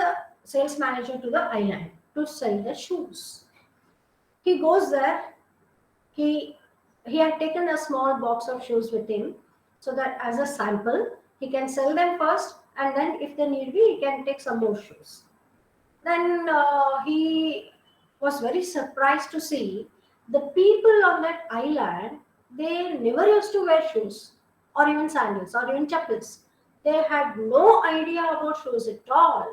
a sales manager to the island to sell the shoes. He goes there. He he had taken a small box of shoes with him so that as a sample he can sell them first, and then if they need be he can take some more shoes. Then he was very surprised to see the people on that island, they never used to wear shoes or even sandals or even chappals. They had no idea about shoes at all.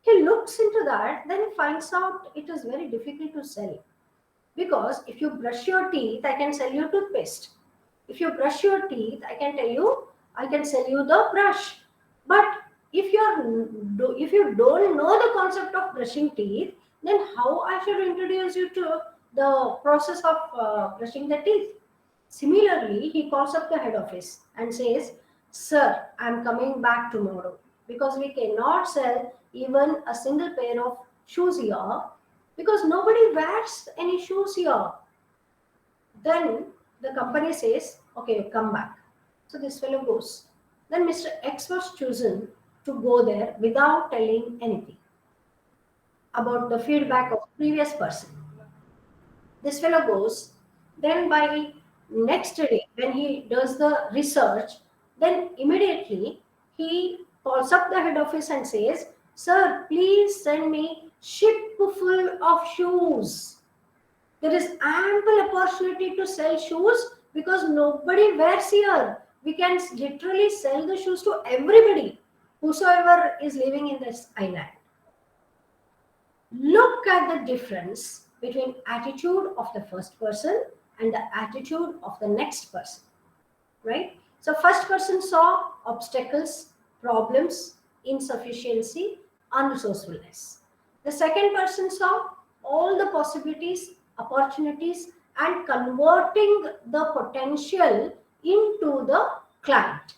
He looks into that, then finds out it is very difficult to sell. Because if you brush your teeth, I can sell you toothpaste. If you brush your teeth, I can sell you the brush. But if you don't know the concept of brushing teeth, then how I should introduce you to the process of brushing the teeth? Similarly, he calls up the head office and says, "Sir, I'm coming back tomorrow because we cannot sell even a single pair of shoes here because nobody wears any shoes here." Then the company says, "Okay, come back." So this fellow goes. Then Mr. X was chosen to go there without telling anything about the feedback of previous person. This fellow goes. Then by next day, when he does the research, then immediately he calls up the head office and says, "Sir, please send me ship full of shoes. There is ample opportunity to sell shoes because nobody wears here. We can literally sell the shoes to everybody, whosoever is living in this island." Look at the difference between attitude of the first person and the attitude of the next person, right? So first person saw obstacles, problems, insufficiency, unresourcefulness. The second person saw all the possibilities, opportunities, and converting the potential into the client,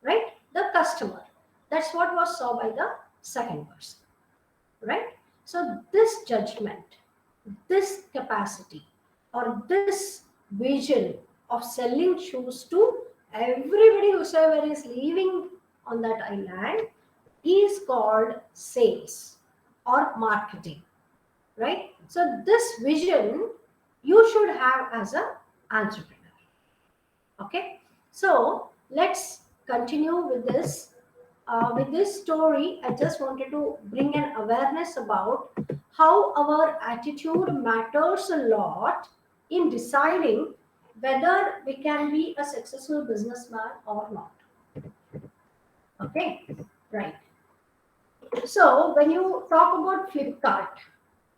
right? The customer. That's what was saw by the second person, right? So this judgment, this capacity, or this vision of selling shoes to everybody whosoever is living on that island is called sales or marketing, right? So this vision you should have as an entrepreneur. Okay, so let's continue with this. With this story, I just wanted to bring an awareness about how our attitude matters a lot in deciding whether we can be a successful businessman or not. Okay, right. So when you talk about Flipkart,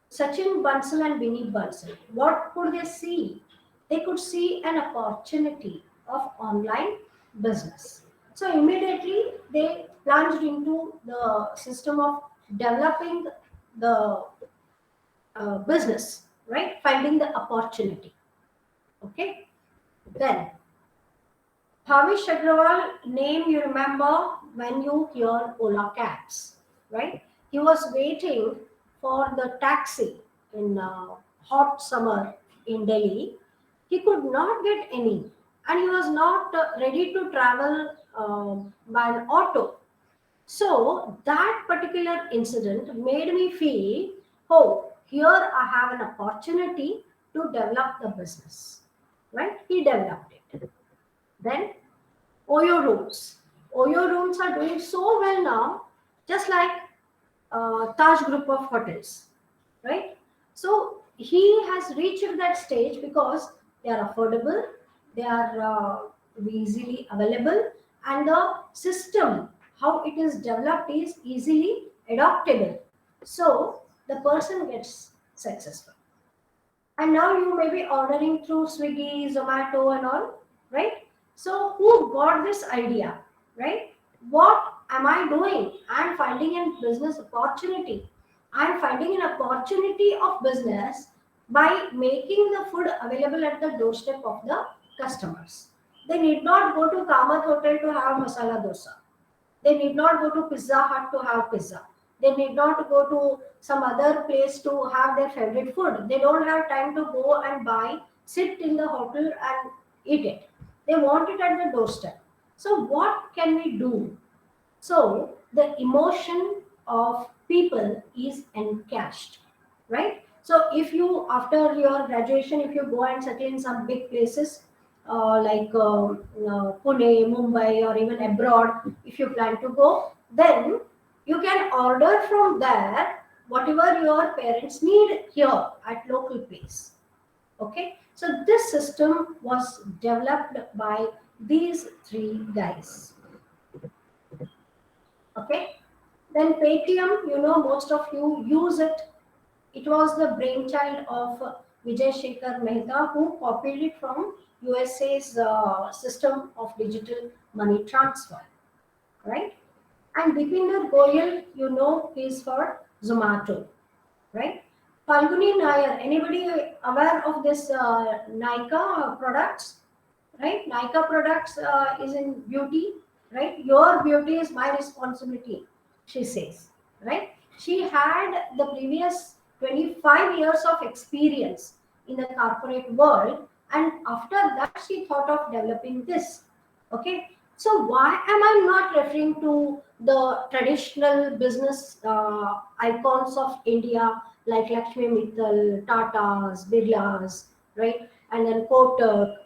Sachin Bansal and Vinny Bansal, what could they see? They could see an opportunity of online business. So immediately they plunged into the system of developing the business, right? Finding the opportunity. Okay. Then Bhavish Agrawal, name you remember when you hear Ola cabs, right? He was waiting for the taxi in hot summer in Delhi. He could not get any, and he was not ready to travel by an auto. So that particular incident made me feel, oh, here I have an opportunity to develop the business, right? He developed it. Then Oyo rooms. Oyo rooms are doing so well now, just like Taj Group of Hotels, right? So he has reached that stage because they are affordable, they are easily available, and the system, how it is developed, is easily adoptable. So the person gets successful. And now you may be ordering through Swiggy, Zomato, and all, right? So who got this idea, right? What am I doing? I'm finding a business opportunity. I'm finding an opportunity of business by making the food available at the doorstep of the customers. They need not go to Kamath Hotel to have masala dosa. They need not go to Pizza Hut to have pizza. They need not go to some other place to have their favorite food. They don't have time to go and buy, sit in the hotel and eat it. They want it at the doorstep. So what can we do? So the emotion of people is encashed, right? So if you, after your graduation, if you go and settle in some big places, like Pune, Mumbai, or even abroad, if you plan to go, then you can order from there whatever your parents need here at local place. Okay, so this system was developed by these three guys. Okay, then Paytm, most of you use it. It was the brainchild of Vijay Shekhar Mehta, who copied it from USA's system of digital money transfer, right? And Dipinder Goyal, is for Zomato, right? Falguni Nair, anybody aware of this Nykaa products? Right? Nykaa products is in beauty, right? Your beauty is my responsibility, she says, right? She had the previous 25 years of experience in the corporate world, and after that, she thought of developing this. Okay, so why am I not referring to the traditional business icons of India like Lakshmi Mittal, Tatas, Birlas, right? And then Kotak,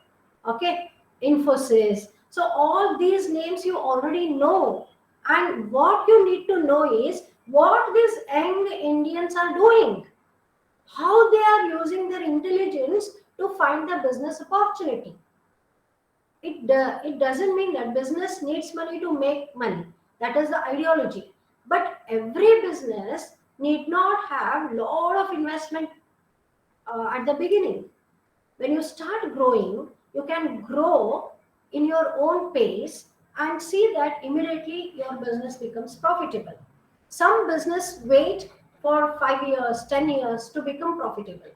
okay, Infosys. So all these names you already know, and what you need to know is what these young Indians are doing, how they are using their intelligence to find the business opportunity. It doesn't mean that business needs money to make money. That is the ideology. But every business need not have lot of investment at the beginning. When you start growing, you can grow in your own pace and see that immediately your business becomes profitable. Some business wait for 5 years, 10 years to become profitable.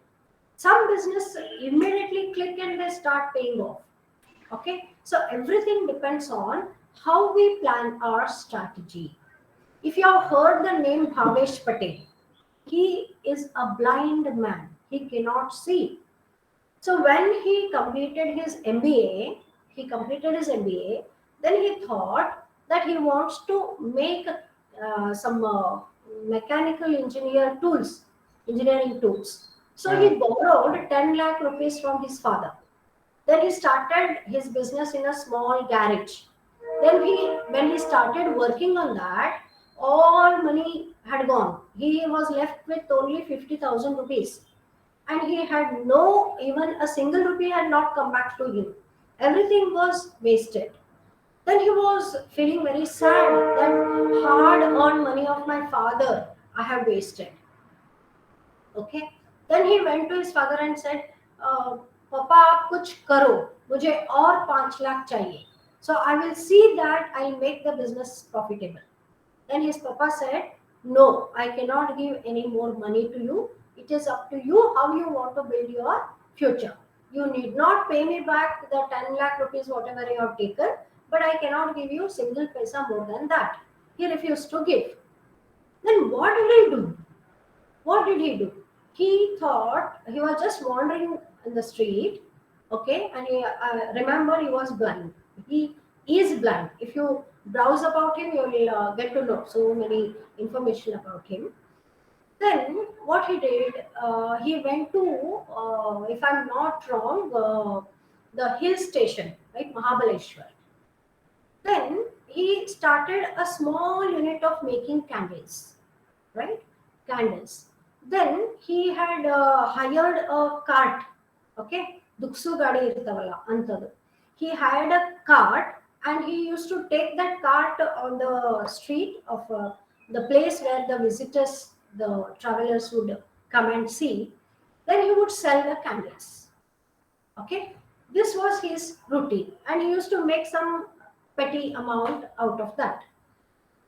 Some business immediately click and they start paying off. Okay, so everything depends on how we plan our strategy. If you have heard the name Bhavesh Patel, he is a blind man, he cannot see. So when he completed his MBA, then he thought that he wants to make some mechanical engineering tools. So he borrowed 10 lakh rupees from his father. Then he started his business in a small garage. When he started working on that, all money had gone. He was left with only 50,000 rupees, and he had no, even a single rupee had not come back to him. Everything was wasted. Then he was feeling very sad that hard earned money of my father I have wasted. Okay. Then he went to his father and said, "Papa, आप कुछ करो, मुझे और 5 लाख चाहिए. So I will see that I'll make the business profitable." Then his papa said, "No, I cannot give any more money to you. It is up to you how you want to build your future. You need not pay me back the 10 lakh rupees, whatever you have taken, but I cannot give you single paisa more than that." He refused to give. Then what did he do? What did he do? He thought he was just wandering in the street, okay, and he remember he was blind. He is blind. If you browse about him, you will get to know so many information about him. Then what he did, he went to, if I'm not wrong, the hill station, right, Mahabaleshwar. Then he started a small unit of making candles, right? Candles. Then he had hired a cart. Okay, Duksu Gadi irtavalla antadu. He hired a cart and he used to take that cart on the street of the place where the visitors, the travelers would come and see. Then he would sell the candles. Okay, this was his routine, and he used to make some petty amount out of that.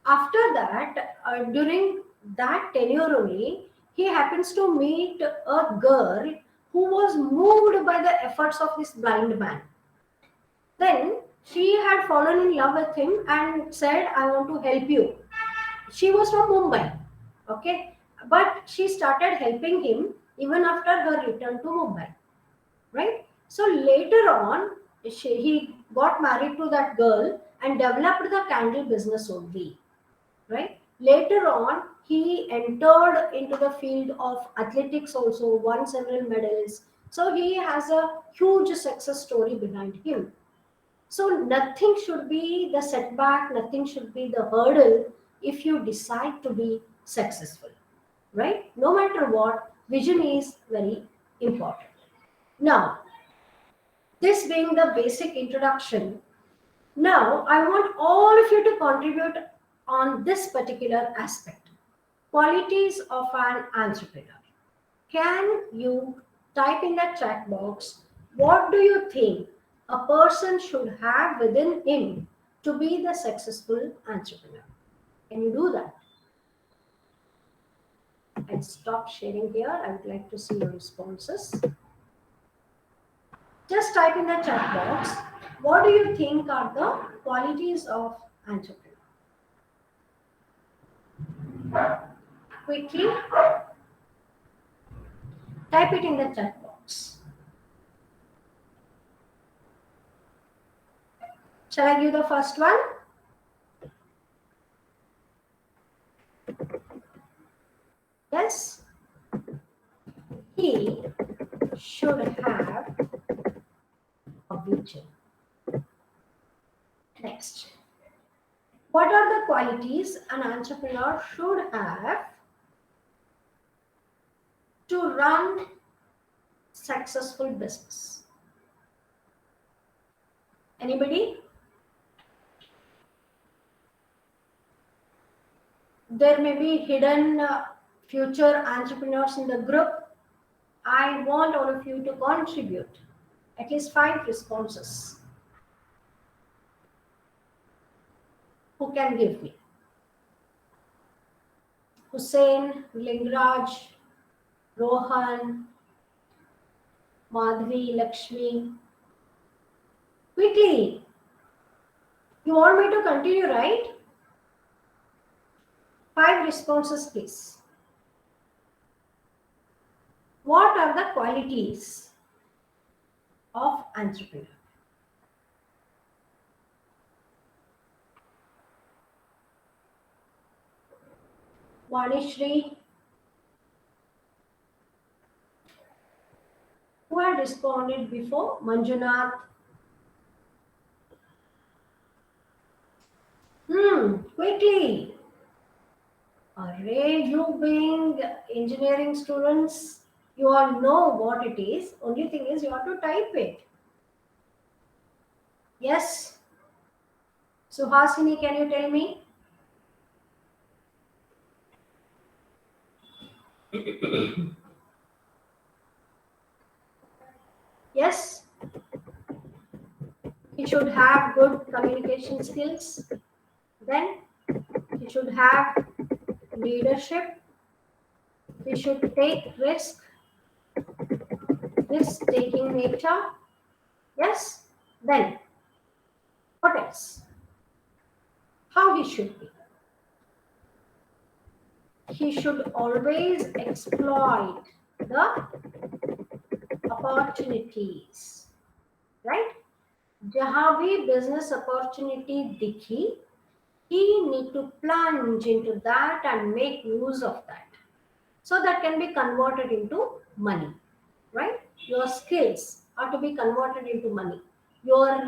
After that, during that tenure only, he happens to meet a girl who was moved by the efforts of this blind man. Then she had fallen in love with him and said, "I want to help you." She was from Mumbai, okay, but she started helping him even after her return to Mumbai, right? So later on, he got married to that girl and developed the candle business only, right? Later on, he entered into the field of athletics also, won several medals. So he has a huge success story behind him. So nothing should be the setback, nothing should be the hurdle if you decide to be successful, right? No matter what, vision is very important. Now, this being the basic introduction, now I want all of you to contribute on this particular aspect. Qualities of an entrepreneur. Can you type in the chat box what do you think a person should have within him to be the successful entrepreneur? Can you do that? I'll stop sharing here. I would like to see your responses. Just type in the chat box what do you think are the qualities of entrepreneur? Quickly type it in the chat box. Shall I give the first one? Yes. He should have a vision. Next. What are the qualities an entrepreneur should have to run successful business? Anybody? There may be hidden future entrepreneurs in the group. I want all of you to contribute at least 5 responses. Who can give me? Hussein, Lingraj, Rohan, Madhvi, Lakshmi. Quickly. You want me to continue, right? 5 responses, please. What are the qualities of entrepreneur? Vanishri, who had responded before? Manjunath. Quickly. Array, you being engineering students, you all know what it is. Only thing is you have to type it. Yes. Suhasini, can you tell me? Yes. He should have good communication skills. Then he should have leadership. He should take risk taking nature. Yes. Then what else? How he should be? He should always exploit the opportunities, right? जहाँ भी business opportunity दिखी, he need to plunge into that and make use of that. So that can be converted into money, right? Your skills are to be converted into money. Your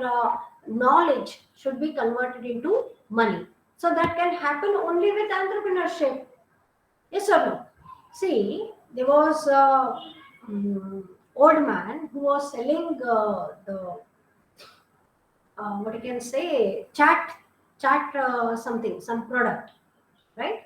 knowledge should be converted into money. So that can happen only with entrepreneurship. Yes or no? See, there was an old man who was selling the what you can say chat something, some product, right?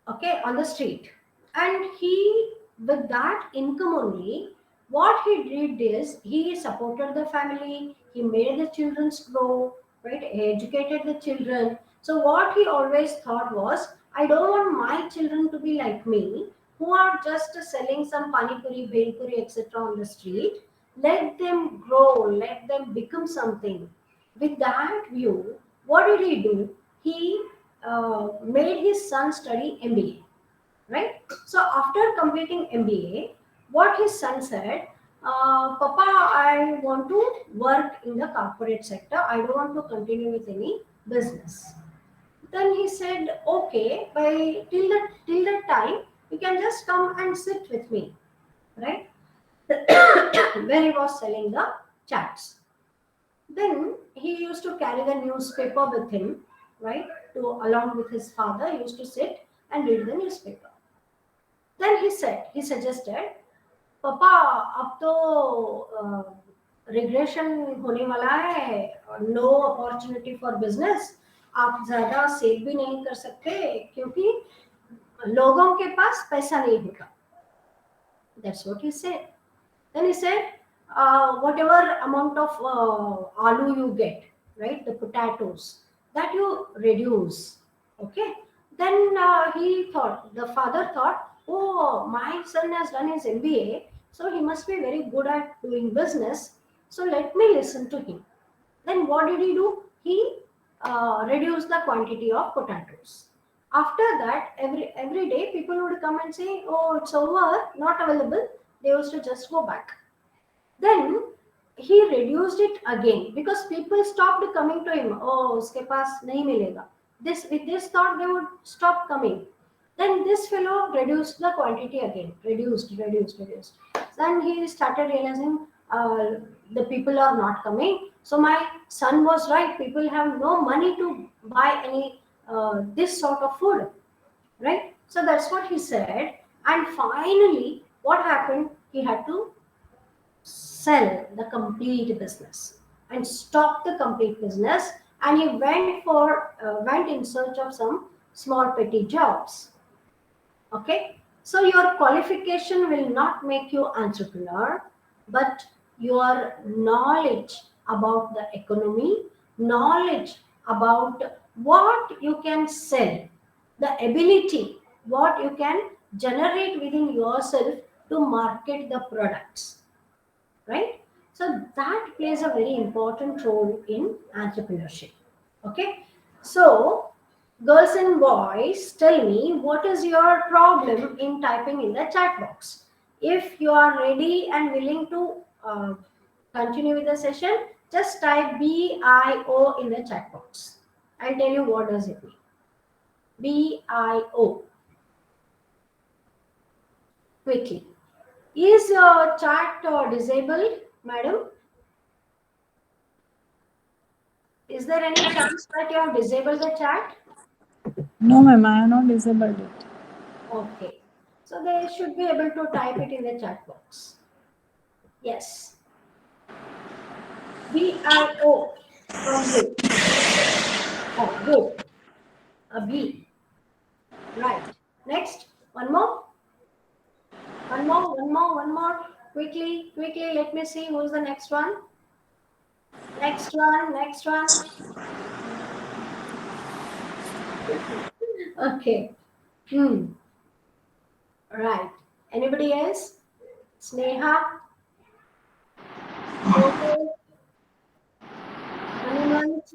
Okay, on the street, and he, with that income only, what he did is he supported the family, he made the children grow, right? He educated the children. So what he always thought was, I don't want my children to be like me, who are just selling some pani puri, bhel puri, etc. on the street. Let them grow, let them become something. With that view, what did he do? He made his son study MBA, right? So after completing MBA, what his son said, Papa, I want to work in the corporate sector. I don't want to continue with any business. Then he said, okay, by till the time you can just come and sit with me, right? Where he was selling the chats. Then he used to carry the newspaper with him, right? To along with his father, he used to sit and read the newspaper. Then he suggested, पापा अब तो regression होने वाला है, no opportunity for business, आप ज्यादा save भी नहीं कर सकते क्योंकि लोगों के पास पैसा नहीं होगा. That's what he said. Then he said, whatever amount of aloo you get, right, the potatoes, that you reduce. Okay. Then the father thought, oh, my son has done his MBA, so he must be very good at doing business. So let me listen to him. Then what did he do? He reduced the quantity of potatoes. After that, every day people would come and say, oh, it's over, not available. They used to just go back. Then he reduced it again because people stopped coming to him. Oh, uske paas nahi milega. With this thought, they would stop coming. Then this fellow reduced the quantity again, reduced. Then he started realizing the people are not coming. So my son was right. People have no money to buy any this sort of food, right? So that's what he said. And finally, what happened? He had to sell the complete business and stop the complete business, and he went in search of some small petty jobs. Okay, so your qualification will not make you entrepreneur, but your knowledge about the economy, knowledge about what you can sell, the ability what you can generate within yourself to market the products, right? So that plays a very important role in entrepreneurship. Okay, so girls and boys, tell me what is your problem in typing in the chat box. If you are ready and willing to continue with the session, just type BIO in the chat box. I'll tell you what does it mean. BIO. Quickly. Is your chat disabled, madam? Is there any chance that you have disabled the chat? No, ma'am, I have not disabled it. Okay. So they should be able to type it in the chat box. Yes. BIO from you. Oh, good. A B. Right. Next. One more. One more. Quickly. Let me see who's the next one. Next one. Okay. Right. Anybody else? Sneha? Manimant?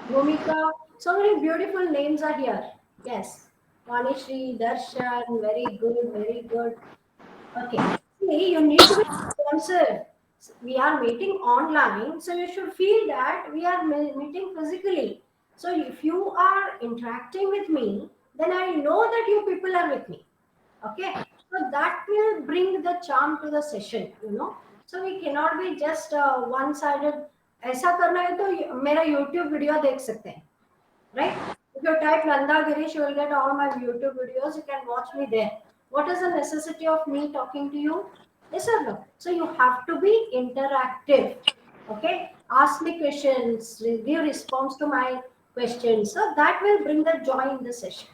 Bhumika? So many beautiful names are here. Yes. Vanishri, Darshan, very good. Okay. See, you need to be responsive. We are meeting online, so you should feel that we are meeting physically. So if you are interacting with me, then I know that you people are with me. Okay. So that will bring the charm to the session. So we cannot be just one-sided. ऐसा करना है तो मेरा YouTube video देख सकते हैं, right? If you type Nanda Girish, you will get all my YouTube videos. You can watch me there. What is the necessity of me talking to you? Yes or no? So you have to be interactive. Okay? Ask me questions, give response to my questions. So that will bring the joy in the session.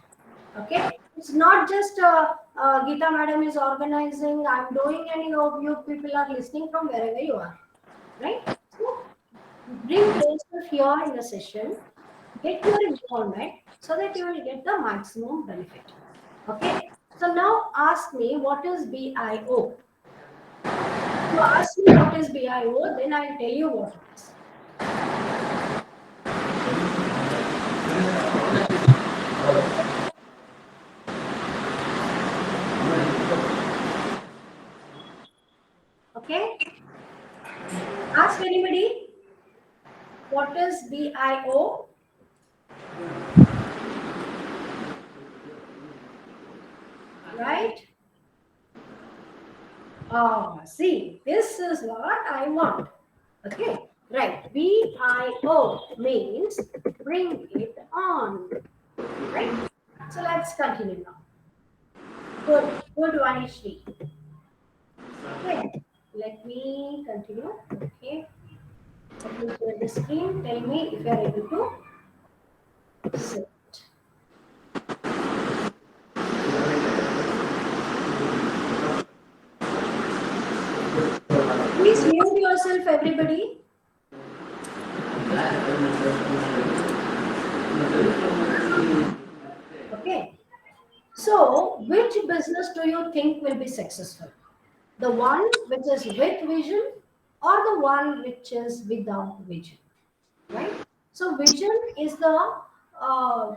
Okay? It's not just Geeta Madam is organizing, I'm doing, and you people are listening from wherever you are. Right? So bring yourself here in the session, get your involvement so that you will get the maximum benefit. Okay, so now ask me what is BIO. You ask me what is BIO, then I'll tell you what it is. Okay, ask anybody what is BIO. Right? See, this is what I want. Okay, right. BIO means bring it on. Right? So let's continue now. Good Vanishri. Okay, let me continue. Okay, let me share the screen. Tell me if you are able to see it. Please mute yourself, everybody. Okay. So, which business do you think will be successful? The one which is with vision or the one which is without vision, right? So, vision uh,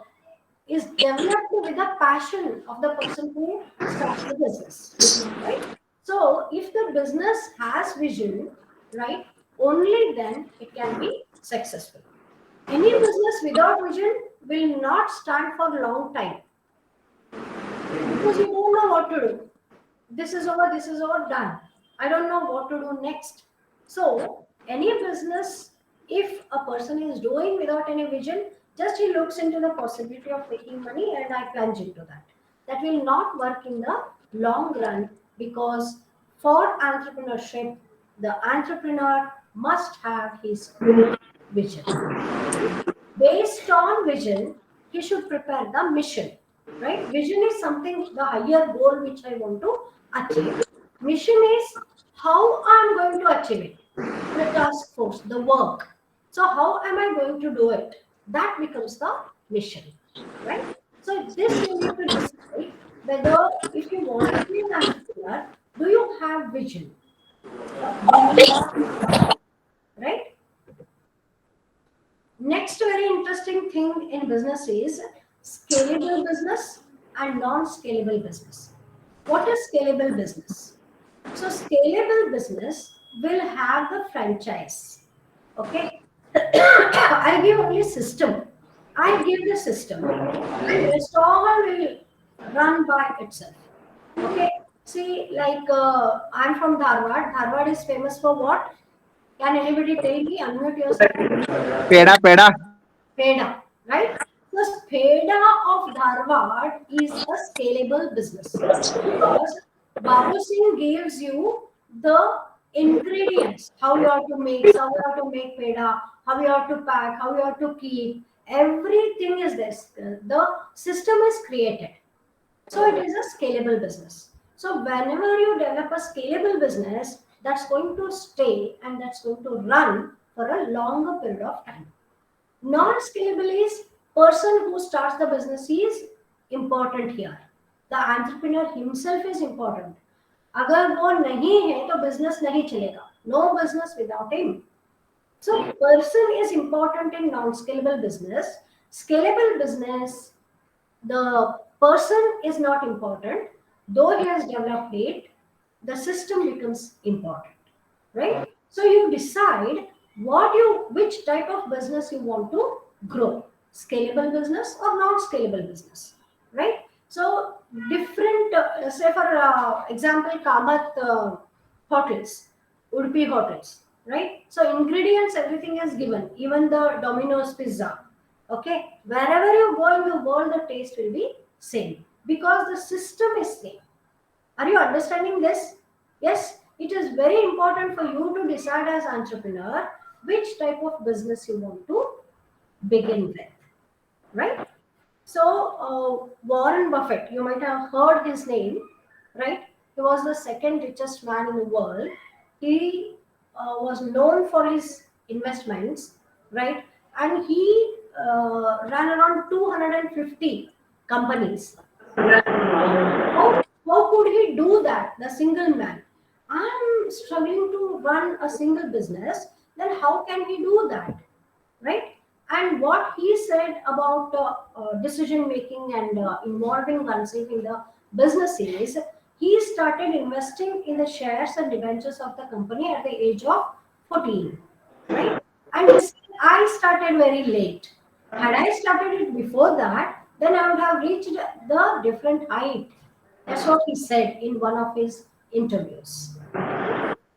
is developed with the passion of the person who starts the business, right? So, if the business has vision, right, only then it can be successful. Any business without vision will not stand for a long time because you don't know what to do. This is over, done. I don't know what to do next. So, any business, if a person is doing without any vision, just he looks into the possibility of making money and I plunge into that. That will not work in the long run because for entrepreneurship, the entrepreneur must have his own vision. Based on vision, he should prepare the mission, right? Vision is something, the higher goal which I want to achieve. Mission is how I'm going to achieve it, the task force, the work. So, how am I going to do it? That becomes the mission, right? So, this you need to decide whether if you want to be an entrepreneur, do you have vision? Right? Next very interesting thing in business is scalable business and non-scalable business. What is scalable business? So scalable business will have the franchise. Okay. I give only system. I give the system. And rest all will run by itself. Okay. See, like I'm from Dharwad. Dharwad is famous for what? Can anybody tell me? Unmute yourself. Peda, peda. Peda, right? The Peda of Dharwad is a scalable business because Babu Singh gives you the ingredients, how you have to make, how you have to make Peda, how you have to pack, how you have to keep. Everything is this. The system is created. So it is a scalable business. So whenever you develop a scalable business, that's going to stay and that's going to run for a longer period of time. Non-scalable is person who starts the business is important here. The entrepreneur himself is important. अगर वो नहीं है तो business नहीं चलेगा. No business without him. So person is important in non-scalable business. Scalable business, the person is not important. Though he has developed it, the system becomes important, right? So you decide which type of business you want to grow, scalable business or non-scalable business, right? So different, say for example, Kamat hotels, Udupi hotels, right? So ingredients, everything is given, even the Domino's pizza. Okay, wherever you go in the world, the taste will be same because the system is same. Are you understanding this? Yes, it is very important for you to decide as entrepreneur which type of business you want to begin with, right? So Warren Buffett, you might have heard his name, right? He was the second richest man in the world. He was known for his investments, right? And he ran around 250 companies. How could he do that, the single man? I'm struggling to run a single business, then how can he do that? Right? And what he said about decision making and involving oneself in the business is he started investing in the shares and debentures of the company at the age of 14. Right? And he said, I started very late. Had I started it before that, then I would have reached the different height. That's what he said in one of his interviews.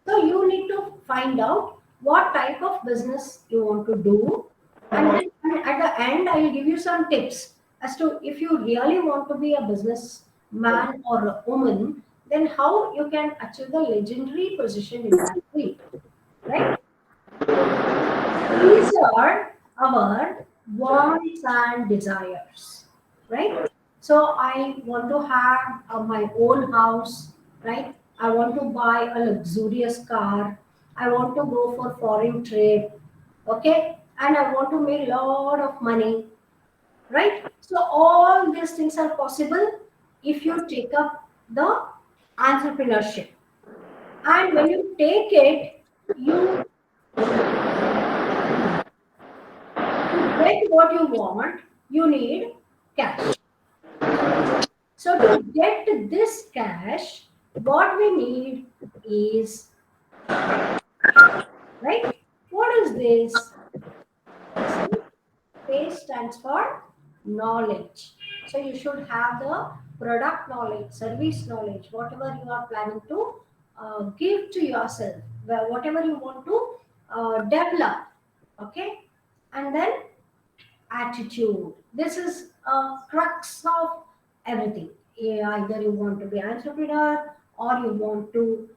So you need to find out what type of business you want to do, and then at the end, I will give you some tips as to if you really want to be a businessman or a woman, then how you can achieve the legendary position in that field, right? These are our wants and desires, right? So I want to have my own house, right? I want to buy a luxurious car. I want to go for foreign trip, okay? And I want to make a lot of money, right? So all these things are possible if you take up the entrepreneurship. And when you take it, you to get what you want, you need cash. So to get this cash, what we need is pay, right? What is this? This is pay stands for knowledge. So you should have the product knowledge, service knowledge, whatever you are planning to give to yourself, whatever you want to develop. Okay, and then attitude. This is a crux of everything. Either you want to be an entrepreneur or you want to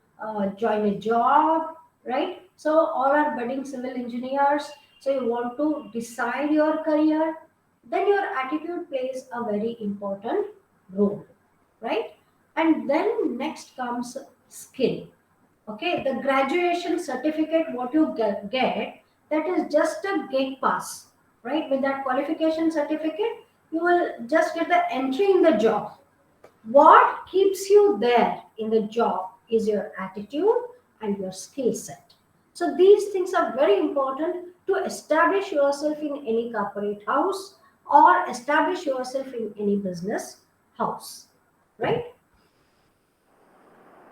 join a job, right? So all are budding civil engineers. So you want to decide your career, then your attitude plays a very important role, right? And then next comes skill. Okay, the graduation certificate what you get, that is just a gate pass, right? With that qualification certificate, you will just get the entry in the job. What keeps you there in the job is your attitude and your skill set. So these things are very important to establish yourself in any corporate house or establish yourself in any business house, right?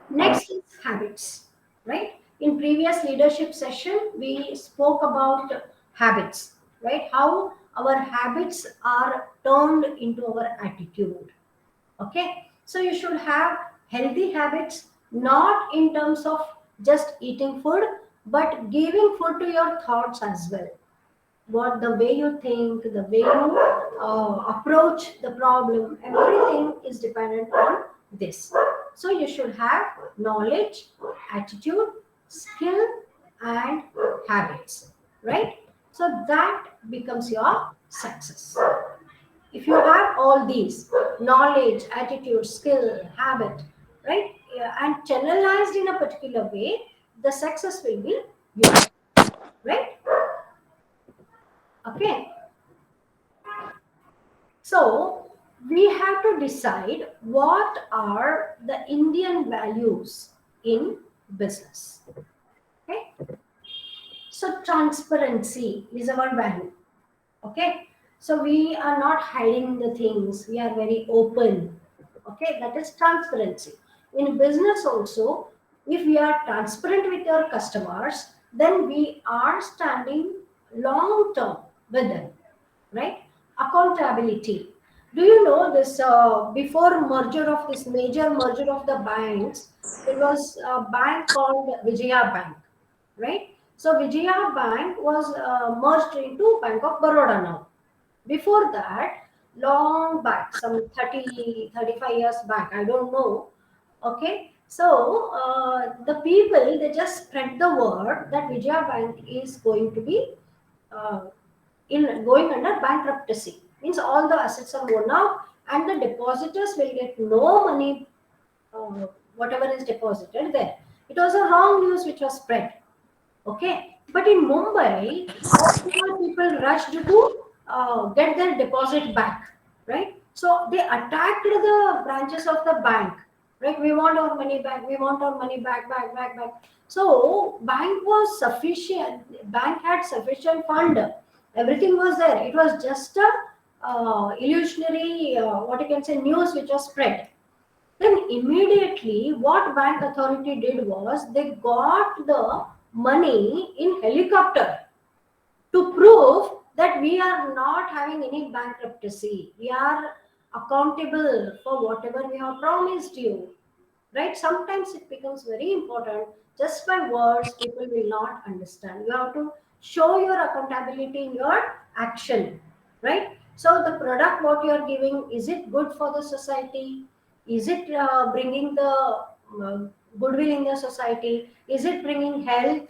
Next is habits, right? In previous leadership session, we spoke about habits, right? How our habits are turned into our attitude. Okay, so you should have healthy habits, not in terms of just eating food, but giving food to your thoughts as well. What the way you think, the way you approach the problem, everything is dependent on this. So you should have knowledge, attitude, skill, and habits, right? So that becomes your success. If you have all these knowledge, attitude, skill, habit, right, yeah, and channelized in a particular way, the success will be yours, right? Okay. So we have to decide what are the Indian values in business. Okay. So transparency is our value. Okay. So we are not hiding the things. We are very open. Okay. That is transparency. In business also, if we are transparent with our customers, then we are standing long term with them, right? Accountability. Do you know this? Before merger of this major merger of the banks, there was a bank called Vijaya Bank, right? So Vijaya Bank was merged into Bank of Baroda now. Before that, long back, some 30, 35 years back, I don't know. Okay, so the people they just spread the word that Vijaya Bank is going to be uh, in going under bankruptcy, means all the assets are worn out and the depositors will get no money, whatever is deposited there. It was a wrong news which was spread. Okay, but in Mumbai, all people rushed to get their deposit back, right? So they attacked the branches of the bank, right? We want our money back. We want our money back, back, back, back. So bank was sufficient. Bank had sufficient fund. Everything was there. It was just a illusionary, what you can say, news which was spread. Then immediately, what bank authority did was they got the money in helicopter to prove that we are not having any bankruptcy. We are accountable for whatever we have promised you, right? Sometimes it becomes very important. Just by words, people will not understand. You have to show your accountability in your action, right? So the product what you are giving, is it good for the society? Is it bringing the goodwill in the society? Is it bringing health?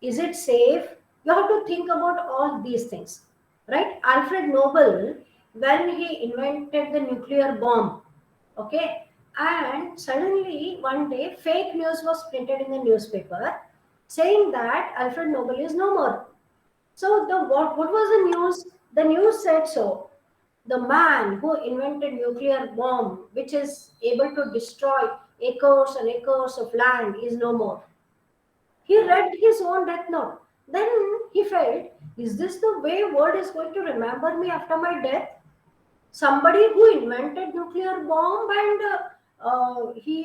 Is it safe? You have to think about all these things, right? Alfred Nobel, when he invented the nuclear bomb, okay, and suddenly one day fake news was printed in the newspaper saying that Alfred Nobel is no more. So the what was the news? The news said so. The man who invented nuclear bomb, which is able to destroy acres and acres of land, is no more. He read his own death note. Then he felt, is this the way world is going to remember me after my death? Somebody who invented nuclear bomb and he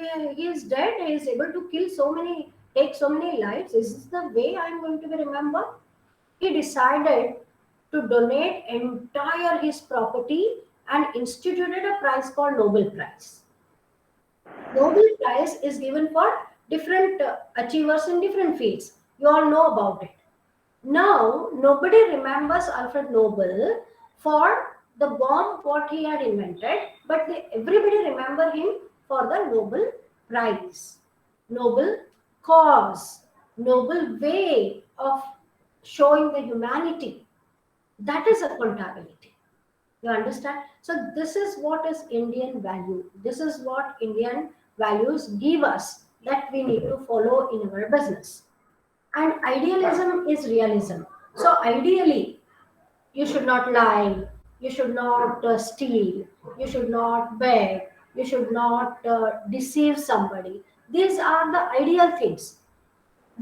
is dead, he is able to kill so many, take so many lives. Is this the way I am going to be remembered? He decided to donate entire his property and instituted a prize called Nobel Prize. Nobel Prize is given for different achievers in different fields. You all know about it. Now, nobody remembers Alfred Nobel for the bomb what he had invented, but everybody remember him for the Nobel Prize, Nobel cause, Nobel way of showing the humanity. That is accountability. You understand? So this is what is Indian value. This is what Indian values give us that we need to follow in our business. And idealism is realism. So ideally, you should not lie, you should not steal, you should not beg, you should not deceive somebody. These are the ideal things.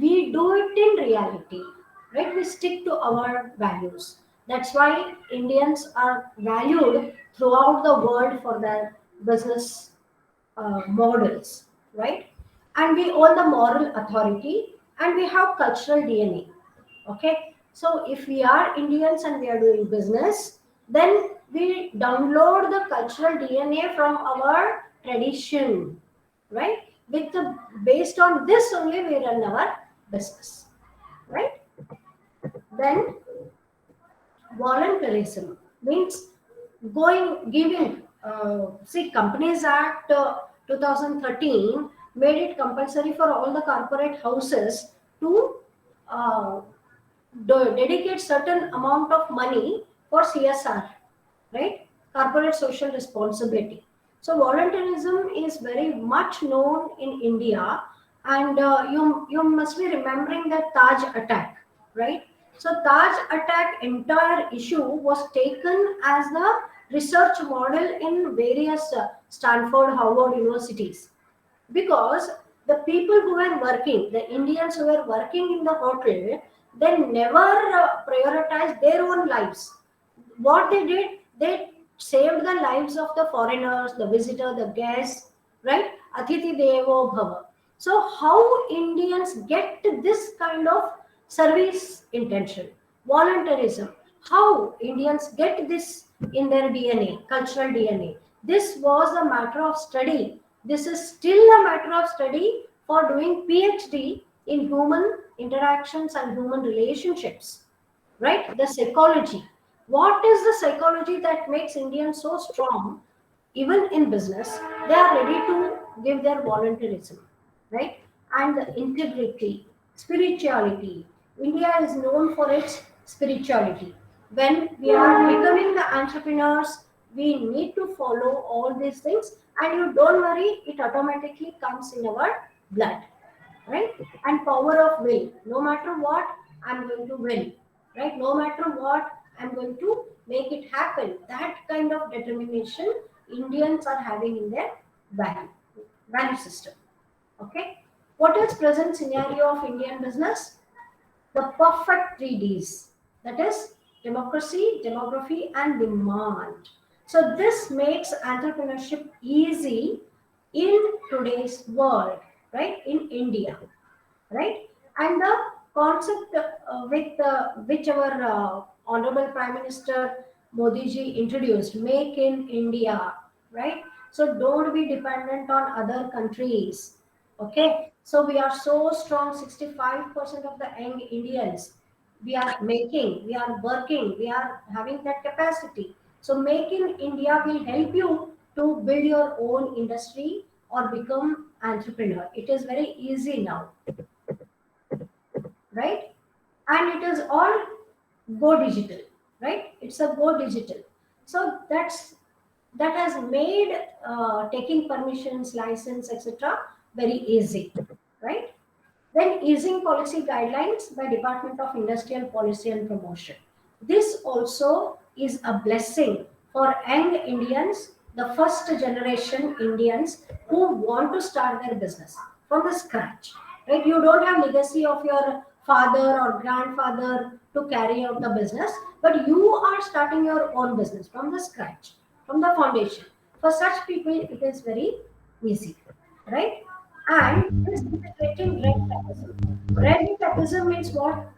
We do it in reality, right? We stick to our values. That's why Indians are valued throughout the world for their business models, right? And we own the moral authority and we have cultural DNA. Okay, so if we are Indians and we are doing business, then we download the cultural DNA from our tradition, right? With the based on this only we run our business, right? Then voluntarism means going giving. See, Companies Act 2013 made it compulsory for all the corporate houses to uh, dedicate certain amount of money for CSR, right? Corporate social responsibility. So volunteerism is very much known in India, and you must be remembering the Taj attack, right? So Taj attack entire issue was taken as the research model in various Stanford, Harvard universities, because the people who were working, the Indians who were working in the hotel, they never prioritized their own lives. What they did, they saved the lives of the foreigners, the visitor, the guests, right? Atithi Devo Bhava. So, how Indians get this kind of service intention, volunteerism? How Indians get this in their DNA, cultural DNA? This was a matter of study. This is still a matter of study for doing PhD in human interactions and human relationships, right? The psychology. What is the psychology that makes Indians so strong? Even in business, they are ready to give their volunteerism, right? And the integrity, spirituality. India is known for its spirituality. When we are becoming the entrepreneurs, we need to follow all these things, and you don't worry, it automatically comes in our blood, right? And power of will. No matter what, I'm going to win, right? No matter what, I'm going to make it happen. That kind of determination Indians are having in their value system. Okay. What is present scenario of Indian business? The perfect three Ds. That is democracy, demography, and demand. So this makes entrepreneurship easy in today's world, right? In India, right? And the concept with which our Honorable Prime Minister Modi ji introduced, Make in India, right? So don't be dependent on other countries. Okay, so we are so strong, 65% of the young Indians. We are making, we are working, we are having that capacity. So Make in India will help you to build your own industry or become entrepreneur. It is very easy now, right? And it is all go digital, right? It's a go digital. So that has made taking permissions, license, etc. very easy, right? Then easing policy guidelines by Department of Industrial Policy and Promotion. This also is a blessing for young Indians, the first generation Indians who want to start their business from the scratch. Right? You don't have legacy of your father or grandfather to carry out the business, but you are starting your own business from the scratch, from the foundation. For such people, it is very easy, right? And this integrating red tapism. Red tapism means what?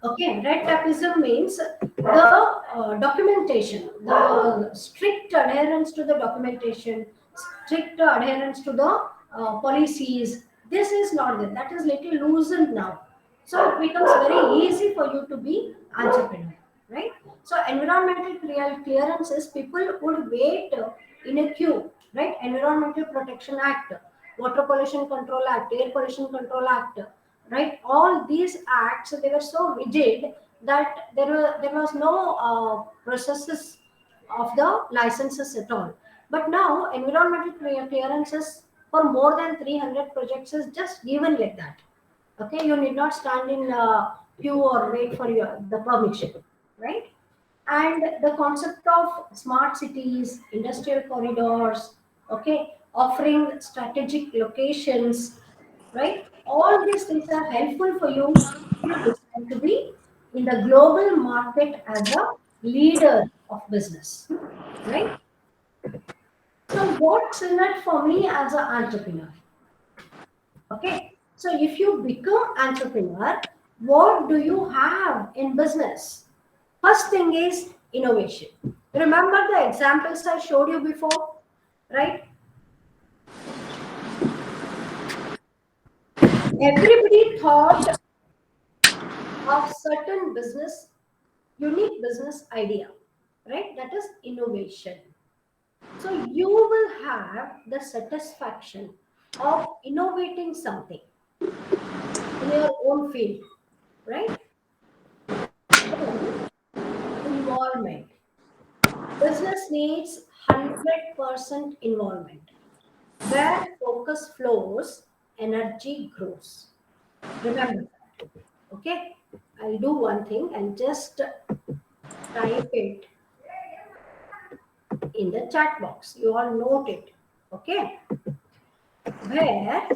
Okay, red tapism means the documentation, the strict adherence to the documentation, strict adherence to the policies. This is not there. That is little loosened now. So it becomes very easy for you to be entrepreneur, right? So environmental clearances, people would wait in a queue, right? Environmental Protection Act, Water Pollution Control Act, Air Pollution Control Act, right? All these acts, they were so rigid that there was no processes of the licenses at all. But now environmental clearances for more than 300 projects is just given like that. Okay, you need not stand in queue or wait for the permission, right? And the concept of smart cities, industrial corridors, okay, offering strategic locations, right? All these things are helpful for you if you decide to be in the global market as a leader of business, right? So what's in it for me as an entrepreneur? Okay, so if you become entrepreneur, what do you have in business? First thing is innovation. Remember the examples I showed you before, right? Everybody thought of certain business, unique business idea, right? That is innovation. So you will have the satisfaction of innovating something in your own field, right? Then involvement. Business needs 100% involvement. Where focus flows, energy grows. Remember that. Okay? I'll do one thing and just type it in the chat box. You all note it. Okay? Where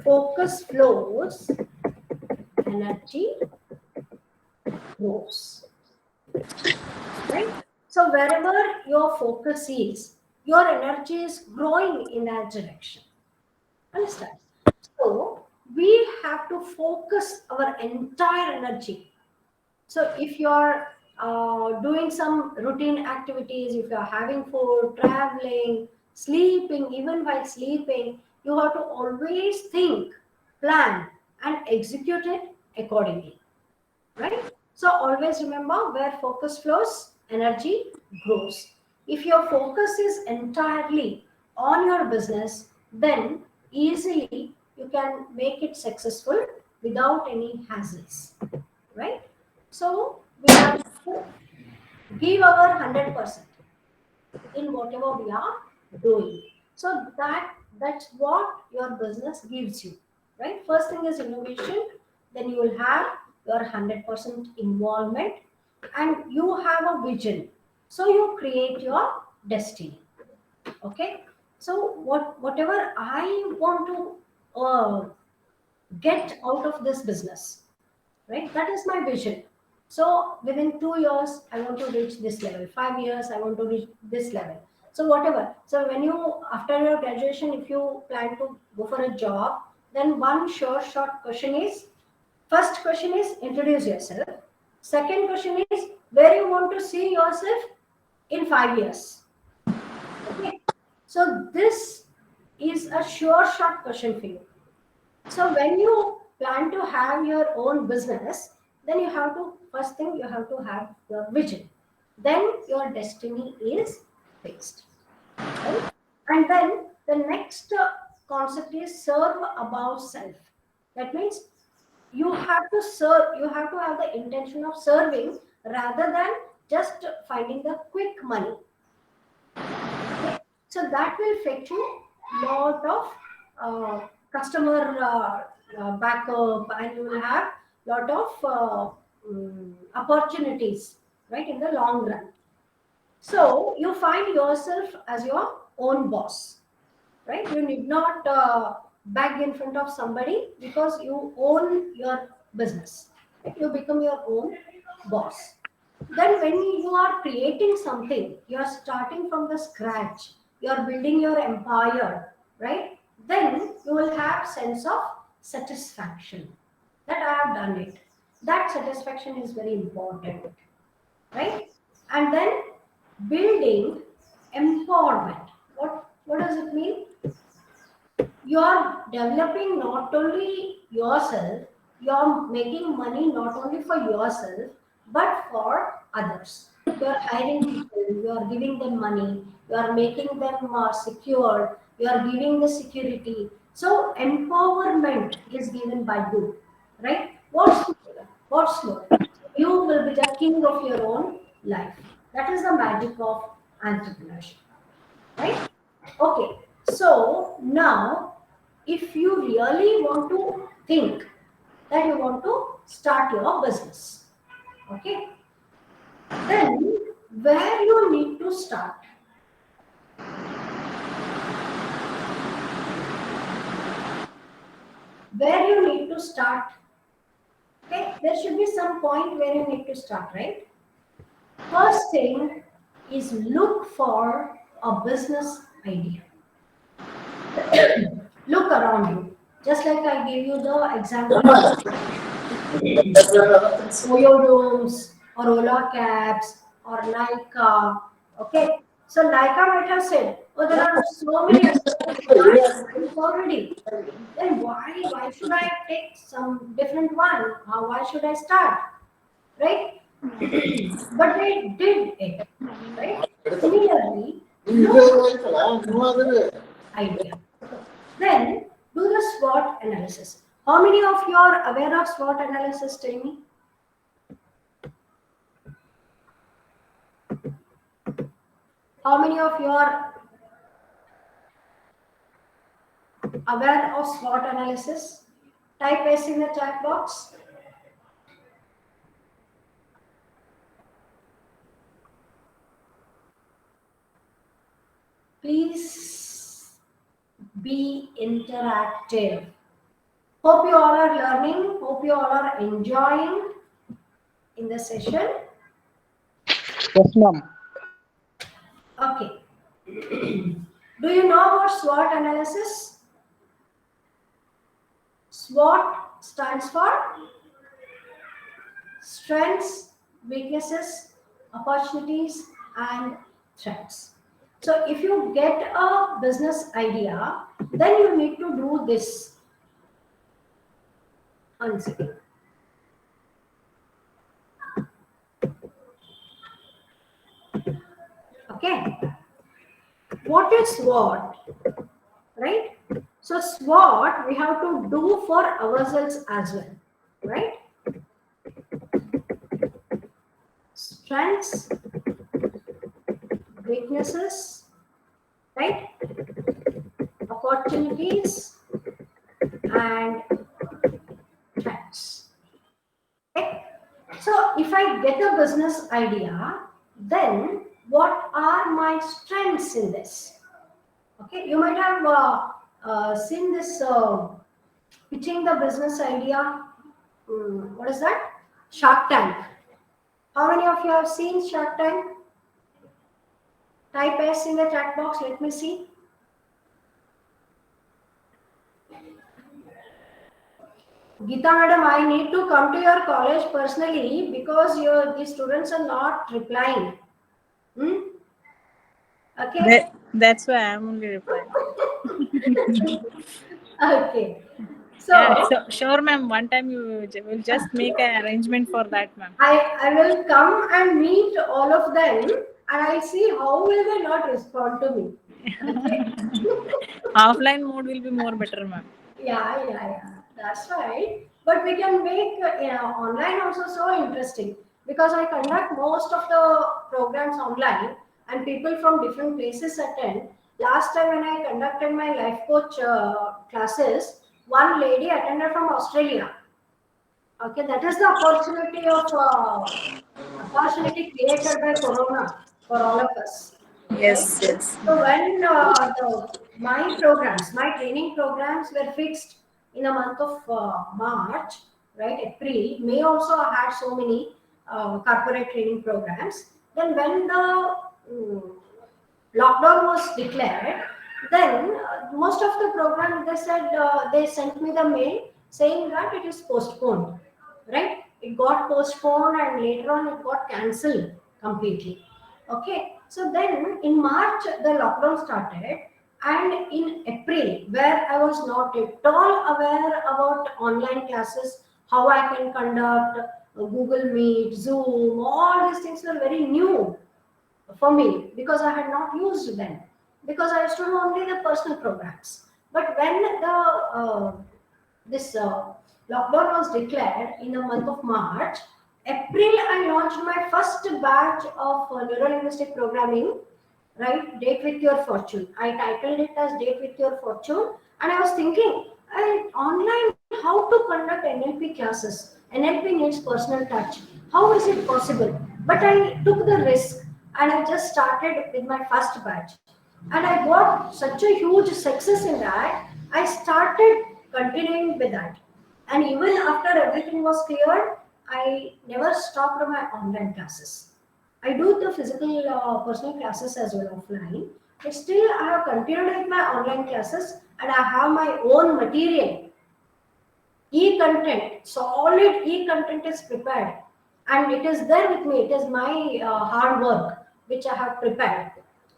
focus flows, energy grows. Right? So wherever your focus is, your energy is growing in that direction. Understand? So we have to focus our entire energy. So if you're doing some routine activities, if you're having food, traveling, sleeping, even while sleeping, you have to always think, plan, and execute it accordingly, right? So always remember, where focus flows, energy grows. If your focus is entirely on your business, then easily you can make it successful without any hassles, right? So we have to give our 100% in whatever we are doing. So that's what your business gives you, right? First thing is innovation, then you will have your 100% involvement, and you have a vision. So you create your destiny. Okay. So whatever I want to get out of this business, right? That is my vision. So within 2 years, I want to reach this level. 5 years, I want to reach this level. So whatever. So when you, after your graduation, if you plan to go for a job, then one sure short question is, First question is introduce yourself. Second question is where you want to see yourself in 5 years. Okay. So this is a sure shot question for you. So when you plan to have your own business, then you have to, first thing, you have to have your vision. Then your destiny is fixed. Right? And then the next concept is serve above self. That means you have to serve, you have to have the intention of serving rather than just finding the quick money. Okay. So that will fetch you lot of customer backup, and you will have lot of opportunities, right, in the long run. So you find yourself as your own boss, right? You need not beg in front of somebody because you own your business. Right? You become your own boss. Then when you are creating something, you are starting from the scratch, you are building your empire, right? Then you will have sense of satisfaction that I have done it. That satisfaction is very important, right? And then building empowerment. What does it mean? You are developing not only yourself, you are making money not only for yourself, but for others. You are hiring people, you are giving them money, you are making them secure, you are giving the security. So, empowerment is given by you, right? What's more? What's more? You will be the king of your own life. That is the magic of entrepreneurship, right? Okay, so now if you really want to think that you want to start your business, okay, then where you need to start? Where you need to start? Okay, there should be some point where you need to start, right? First thing is look for a business idea. Look around you. Just like I gave you the example of Oyo rooms or Ola cabs or Laika. Okay, so Laika might have said, "Oh, there are so many options already. Then why should I take some different one? Why should I start? Right?" But they did it. Right? Similarly, idea. Then do the SWOT analysis. How many of you are aware of SWOT analysis? Tell me. How many of you are aware of SWOT analysis? Type S in the chat box. Please be interactive. Hope you all are learning. Hope you all are enjoying in the session. Yes, ma'am. Okay. Do you know about SWOT analysis? SWOT stands for strengths, weaknesses, opportunities, and threats. So if you get a business idea, then you need to do this. One second. Okay. What is SWOT? Right? So SWOT we have to do for ourselves as well. Right? Strengths, weaknesses, right? Opportunities and threats. Okay? So if I get a business idea, then what are my strengths in this? Okay, you might have seen this pitching the business idea. What is that? Shark Tank. How many of you have seen Shark Tank? Type S in the chat box. Let me see. Geeta madam, I need to come to your college personally because the students are not replying. Hmm? Okay. That's why I'm only replying. Okay. Yeah, So so sure, ma'am. One time you will just make an arrangement for that, ma'am. I will come and meet all of them and I'll see how will they not respond to me. Okay. Offline mode will be more better, ma'am. Yeah. That's right. But we can make online also so interesting because I conduct most of the programs online and people from different places attend. Last time when I conducted my life coach classes, one lady attended from Australia. Okay, that is the opportunity created by Corona for all of us, right? Yes, yes. So when my training programs were fixed in the month of March, right? April, May also had so many corporate training programs. Then when the mm, lockdown was declared, then most of the program they said they sent me the mail saying that it is postponed, right? It got postponed and later on it got cancelled completely. Okay, so then in March the lockdown started, and in April, where I was not at all aware about online classes, how I can conduct Google Meet, Zoom, all these things were very new for me because I had not used them because I used to do only the personal programs. But when the this lockdown was declared in the month of March, April I launched my first batch of neurolinguistic programming, right? Date with your fortune. I titled it as Date with your fortune, and I was thinking, online how to conduct NLP classes. NLP needs personal touch. How is it possible? But I took the risk and I just started with my first batch. And I got such a huge success in that. I started continuing with that. And even after everything was cleared, I never stopped my online classes. I do the physical personal classes as well offline, but still I have continued with my online classes and I have my own material. E-content, solid e-content is prepared and it is there with me. It is my hard work which I have prepared.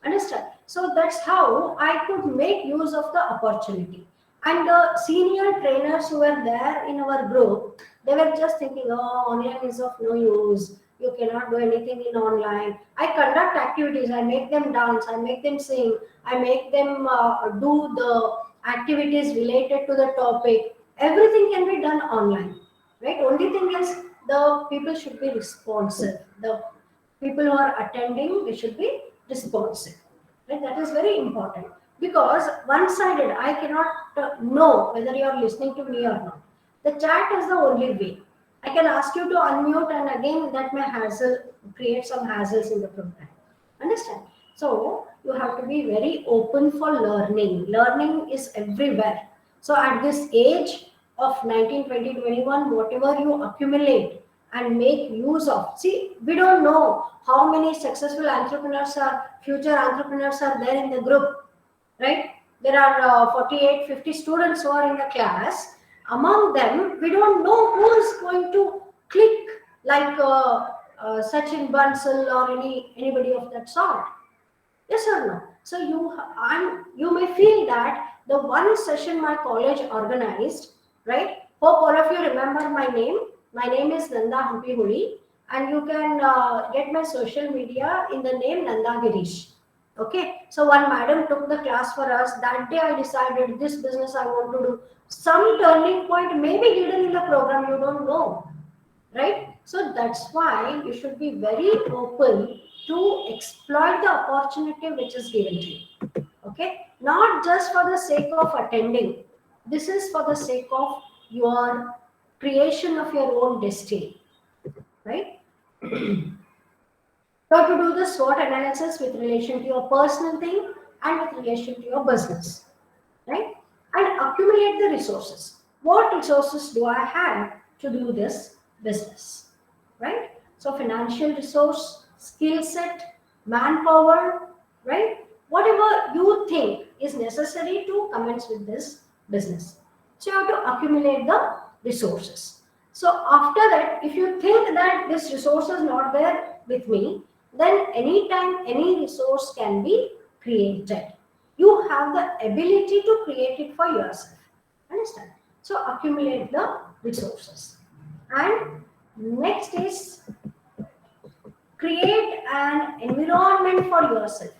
Understand? So that's how I could make use of the opportunity. And the senior trainers who were there in our group, they were just thinking, oh, online is of no use. You cannot do anything in online. I conduct activities. I make them dance. I make them sing. I make them do the activities related to the topic. Everything can be done online, right? Only thing is the people should be responsive. The people who are attending, they should be responsive, right? That is very important because one-sided, I cannot know whether you are listening to me or not. The chat is the only way. I can ask you to unmute, and again that may create some hassles in the program. Understand? So you have to be very open for learning. Learning is everywhere. So at this age of 19, 20, 21, whatever you accumulate and make use of. See, we don't know how many successful future entrepreneurs are there in the group, right? There are 48, 50 students who are in the class. Among them, we don't know who is going to click like Sachin Bansal or anybody of that sort. Yes or no? So you may feel that the one session my college organized, right? Hope all of you remember my name. My name is Nanda Hampihuli, and you can get my social media in the name Nanda Girish. Okay, so one madam took the class for us. That day I decided this business I want to do. Some turning point may be hidden in the program, you don't know, right? So that's why you should be very open to exploit the opportunity which is given to you. Okay, not just for the sake of attending. This is for the sake of your creation of your own destiny, right? So to do the SWOT analysis with relation to your personal thing and with relation to your business, right? And accumulate the resources. What resources do I have to do this business, right? So financial resource, skill set, manpower, right? Whatever you think is necessary to commence with this business. So you have to accumulate the resources. So after that, if you think that this resource is not there with me, then anytime any resource can be created. You have the ability to create it for yourself. Understand? So accumulate the resources. And next is create an environment for yourself.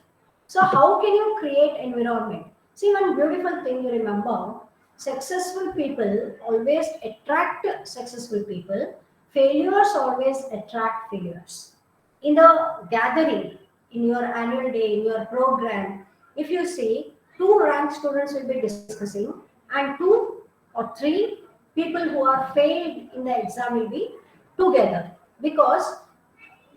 So how can you create environment? See, one beautiful thing you remember, successful people always attract successful people. Failures always attract failures. In the gathering, in your annual day, in your program, if you see two rank students will be discussing and two or three people who are failed in the exam will be together, because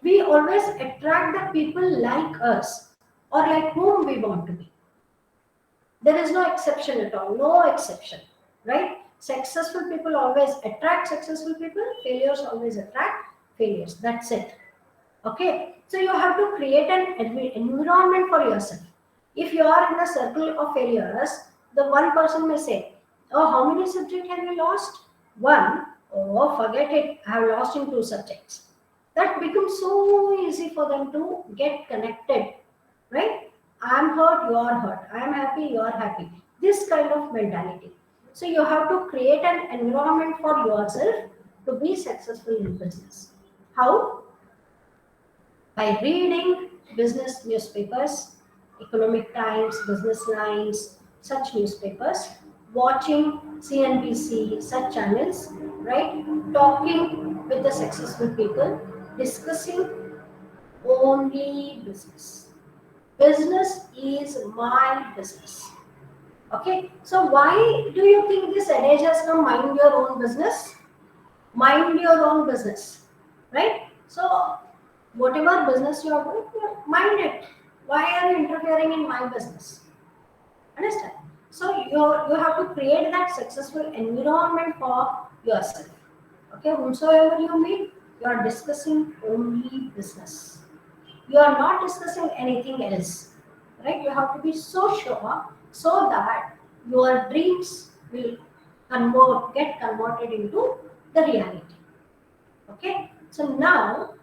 we always attract the people like us or like whom we want to be. There is no exception at all, no exception, right? Successful people always attract successful people, failures always attract failures. That's it. Okay, so you have to create an environment for yourself. If you are in a circle of failures, the one person may say, "Oh, how many subjects have you lost?" One. "Oh, forget it, I have lost in 2 subjects." That becomes so easy for them to get connected, right? I'm hurt, you are hurt. I'm happy, you are happy. This kind of mentality. So you have to create an environment for yourself to be successful in business. How? By reading business newspapers, Economic Times, Business Lines, such newspapers, watching CNBC, such channels, right? Talking with the successful people, discussing only business. Business is my business. Okay, so why do you think this adage has come, mind your own business? Mind your own business, right? So whatever business you are doing, mind it. Why are you interfering in my business? Understand? So you have to create that successful environment for yourself. Okay, whomsoever you meet, you are discussing only business. You are not discussing anything else, right? You have to be so sure so that your dreams will get converted into the reality. Okay, so now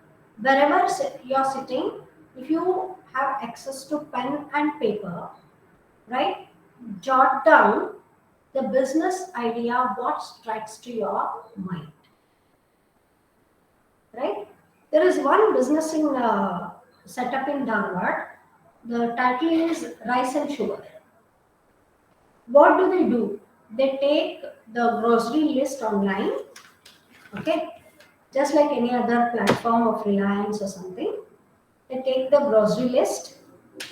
wherever you're sitting, if you have access to pen and paper, right, jot down the business idea, what strikes to your mind, right? There is one business in set up in Dharwad. The title is Rice and Sugar. What do they do? They take the grocery list online, okay, just like any other platform of Reliance or something. They take the grocery list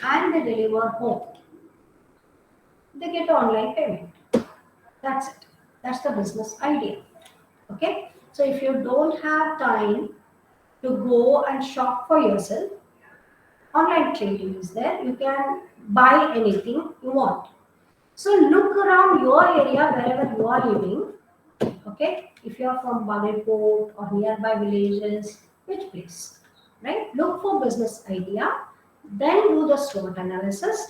and they deliver home. They get online payment. That's it. That's the business idea. Okay. So if you don't have time to go and shop for yourself, online trading is there. You can buy anything you want. So look around your area wherever you are living. Okay. If you are from Bagalkot or nearby villages, which place? Right? Look for business idea, then do the SWOT analysis,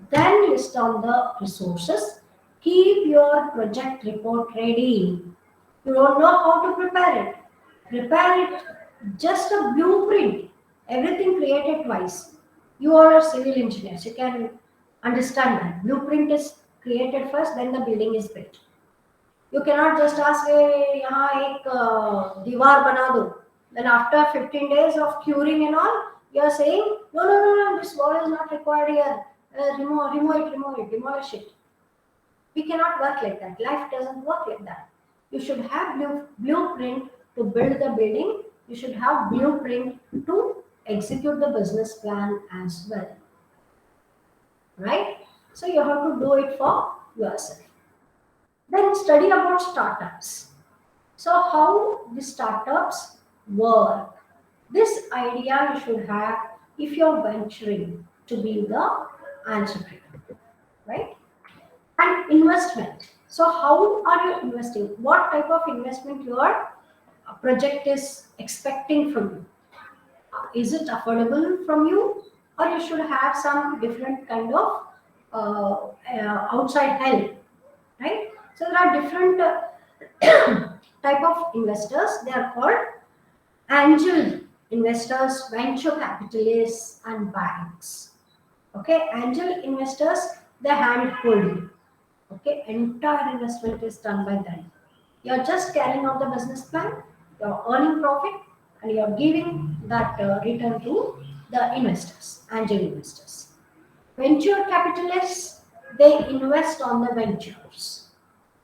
then list down the resources, keep your project report ready. You don't know how to prepare it. Prepare it just a blueprint, everything created twice. You are a civil engineer, so you can understand that. Blueprint is created first, then the building is built. You cannot just ask, "Hey, यहाँ एक दीवार बना दो." Then after 15 days of curing and all, you are saying, "No, no, no, no, this wall is not required here. Remove it, demolish it." We cannot work like that. Life doesn't work like that. You should have blueprint to build the building. You should have blueprint to execute the business plan as well. Right? So you have to do it for yourself. Then study about startups. So how the startups work. This idea you should have if you're venturing to be the entrepreneur, right? And investment. So how are you investing? What type of investment your project is expecting from you? Is it affordable from you, or you should have some different kind of outside help, right? So there are different type of investors. They are called angel investors, venture capitalists, and banks. Okay, angel investors, they handhold you. Okay, entire investment is done by them. You're just carrying out the business plan, you're earning profit, and you're giving that return to the investors, angel investors. Venture capitalists, they invest on the ventures,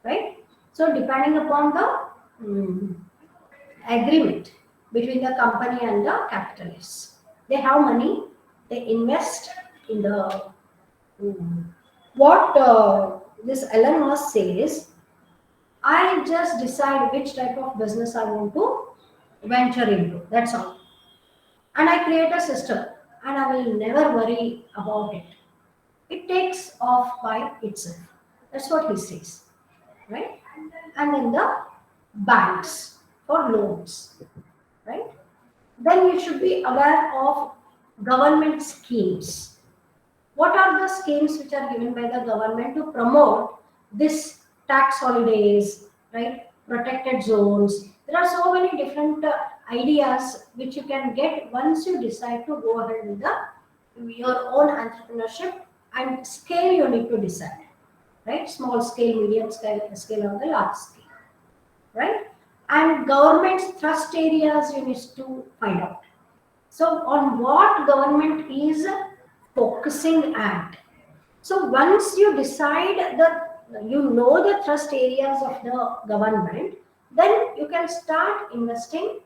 right? So depending upon the agreement between the company and the capitalists, they have money, they invest in the what this Elon Musk says. I just decide which type of business I want to venture into. That's all. And I create a system, and I will never worry about it. It takes off by itself. That's what he says, right? And then the banks for loans, right? Then you should be aware of government schemes. What are the schemes which are given by the government to promote this tax holidays, right? Protected zones. There are so many different ideas which you can get once you decide to go ahead with your own entrepreneurship, and scale you need to decide, right? Small scale, medium scale, or the large scale, right? And government's thrust areas you need to find out. So on what government is focusing at. So once you decide that you know the thrust areas of the government, then you can start investing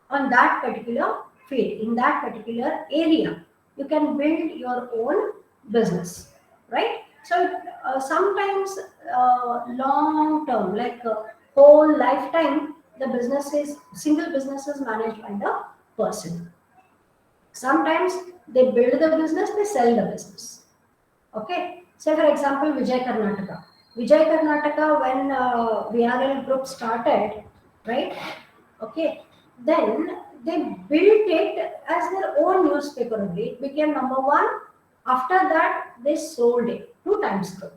on that particular field, in that particular area. You can build your own business, right? So sometimes long term, like whole lifetime, the business is single business is managed by the person. Sometimes they build the business, they sell the business. Okay. Say for example, Vijay Karnataka. Vijay Karnataka, when VRL group started, right? Okay. Then they built it as their own newspaper only. It became number one. After that, they sold it 2 times through.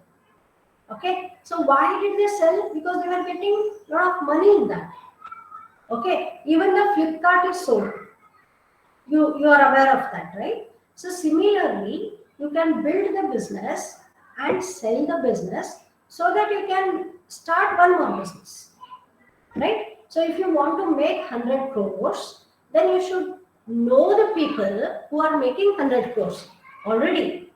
Okay. So why did they sell? Because they were getting a lot of money in that. Okay. Even the Flipkart is sold. You are aware of that, right? So similarly, you can build the business and sell the business so that you can start one more business, right? So if you want to make 100 crores, then you should know the people who are making 100 crores already.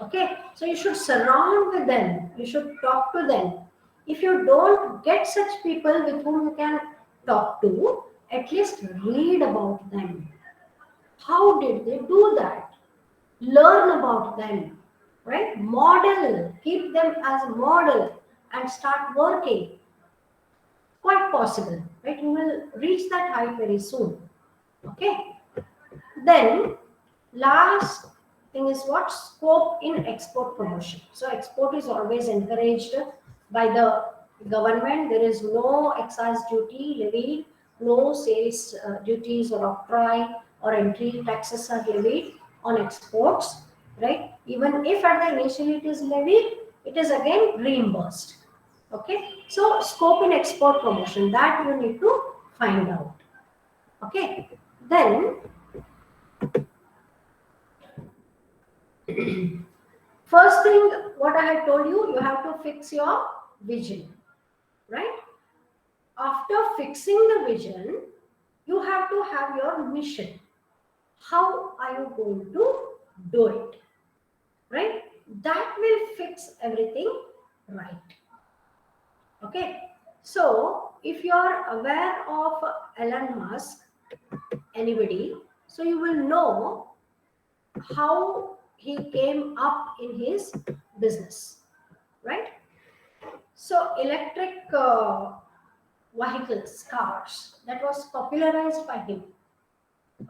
Okay, so you should surround with them, you should talk to them. If you don't get such people with whom you can talk to, at least read about them. How did they do that? Learn about them, right? Model, keep them as a model and start working. Quite possible, right? You will reach that height very soon. Okay. Then, last thing is what? Scope in export promotion. So, export is always encouraged by the government. There is no excise duty levied, no sales duties or octroi or entry taxes are levied on exports, right? Even if at the initially it is levied, it is again reimbursed. Okay, so scope in export promotion, that you need to find out. Okay, then first thing what I had told you, you have to fix your vision, right? After fixing the vision, you have to have your mission. How are you going to do it, right? That will fix everything right. Okay, so if you are aware of Elon Musk, anybody, so you will know how he came up in his business, right? So electric vehicles, cars, that was popularized by him.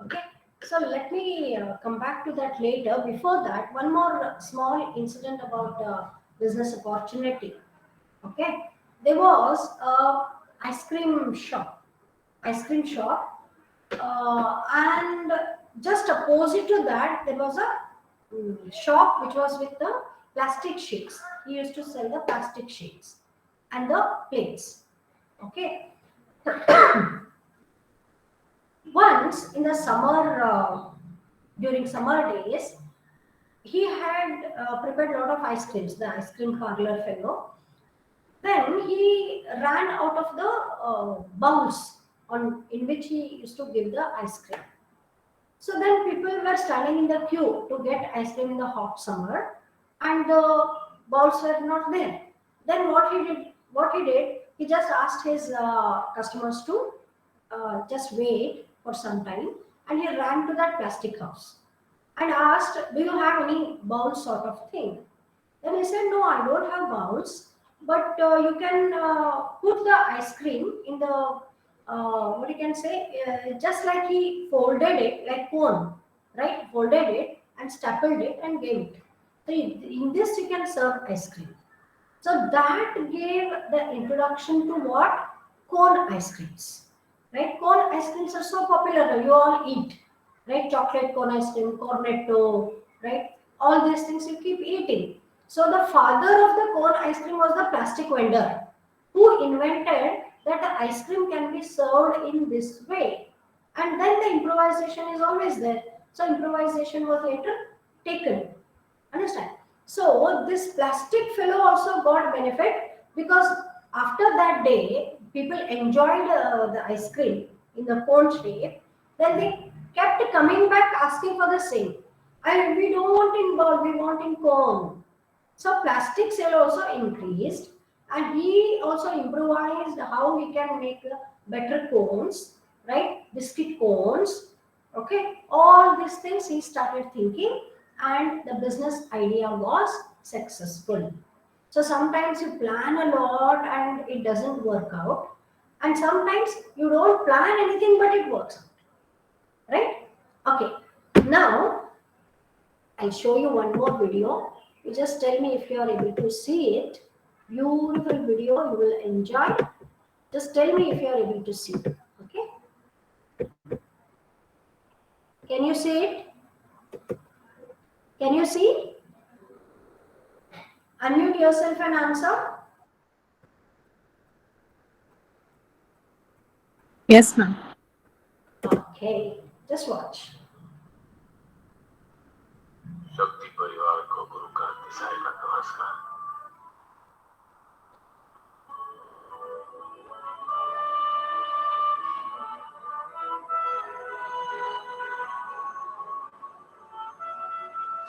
Okay, so let me come back to that later. Before that, one more small incident about business opportunity. Okay, there was a ice cream shop, and just opposite to that there was a shop which was with the plastic sheets. He used to sell the plastic sheets and the plates. Okay, Once in the summer, during summer days, he had prepared a lot of ice creams, the ice cream parlor fellow. Then he ran out of the bowls in which he used to give the ice cream. So then people were standing in the queue to get ice cream in the hot summer, and the bowls were not there. Then he just asked his customers to just wait for some time, and he ran to that plastic house and asked, "Do you have any bowl sort of thing?" Then he said, "No, I don't have bowls, but you can put the ice cream in the what you can say, just like he folded it like cone, right? Folded it and stapled it and gave it. So in this you can serve ice cream." So that gave the introduction to what? Cone ice creams, right? Cone ice creams are so popular now. You all eat, right? Chocolate cone ice cream, cornetto, right? All these things you keep eating. So the father of the cone ice cream was the plastic vendor who invented that the ice cream can be served in this way. And then the improvisation is always there. So improvisation was later taken. Understand? So this plastic fellow also got benefit because after that day, people enjoyed the ice cream in the cone shape. Then they kept coming back asking for the same. We don't want in ball, we want in cone. So plastic sale also increased, and he also improvised how we can make better cones, right? Biscuit cones, okay? All these things he started thinking, and the business idea was successful. So sometimes you plan a lot and it doesn't work out, and sometimes you don't plan anything but it works out, right? Okay, now I'll show you one more video. You just tell me if you are able to see it. Beautiful video, you will enjoy. Just tell me if you are able to see it. Okay? Can you see it? Can you see? Unmute yourself and answer. Yes, ma'am. Okay, just watch. शक्ति परिवार को गुरु का दिशाई का नमस्कार।